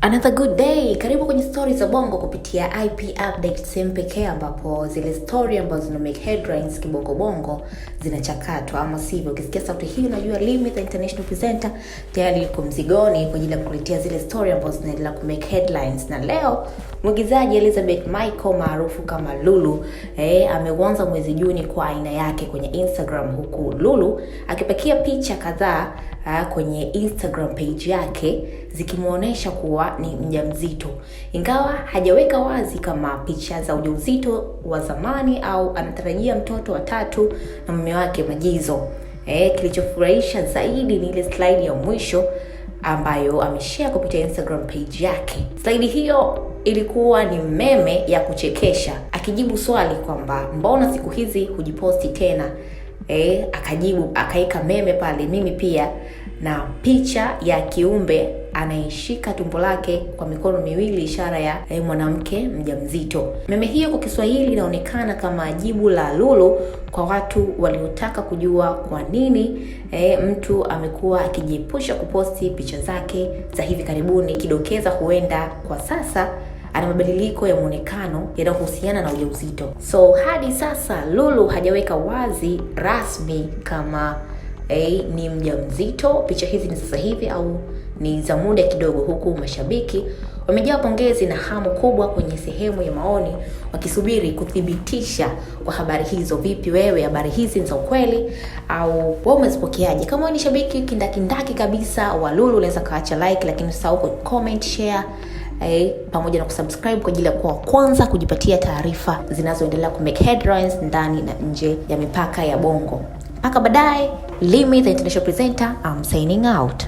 Another good day. Karibu kwenye stories za Bongo kupitia IP Update sehemu pekee ambapo zile story ambazo zina make headlines kibongo bongo zinachakatwa, ama sivyo. Ukisikia sauti hii unajua Limi the international presenter tayari yuko mzigoni kwa ajili ya kukuletea zile story ambazo zinaendelea ku make headlines. Na leo mwigizaji Elizabeth Michael maarufu kama Lulu ameanza mwezi Juni kwa aina yake kwenye Instagram, huku Lulu akipakia picha kadhaa kwenye Instagram page yake zikimuonesha kuwa ni mjamzito, ingawa hajaweka wazi kama picha za ujauzito wa zamani au anatarajia mtoto wa tatu na mume wake Majizo. Kilichofurahisha zaidi ni ile slide ya mwisho ambayo ameshare kupitia Instagram page yake. Slide hiyo ilikuwa ni meme ya kuchekesha, akijibu swali kwamba mbona siku hizi hujiposti tena. Akajibu akaika meme pale, mimi pia, na picha ya kiumbe anaishika tumbo lake kwa mikono miwili, ishara ya mwanamke mjamzito. Meme hiyo kwa Kiswahili inaonekana kama jibu la Lulu kwa watu waliotaka kujua kwa nini mtu amekuwa akijiepusha kuposti picha zake za hivi karibuni, kidokeza huenda kwa sasa ana mabadiliko ya muonekano yanayohusiana na ujauzito. So hadi sasa Lulu hajaweka wazi rasmi kama ni mjamzito. Picha hizi ni sasa hivi au ni za muda kidogo, huku mashabiki wamejaa pongezi na hamu kubwa kwenye sehemu ya maoni wakisubiri kuthibitisha kwa habari hizo. Vipi wewe, habari hizi ni za ukweli au wewe umezipokeaje? Kama ni shabiki kindakindaki kabisa wa Lulu, unaweza kaacha like, lakini usahau ku comment, share pamoja na kusubscribe kwa ajili ya kuwa kwanza kujipatia taarifa zinazoendelea ku make headlines ndani na nje ya mipaka ya Bongo. Mpaka baadaye, Limi the international presenter, I'm signing out.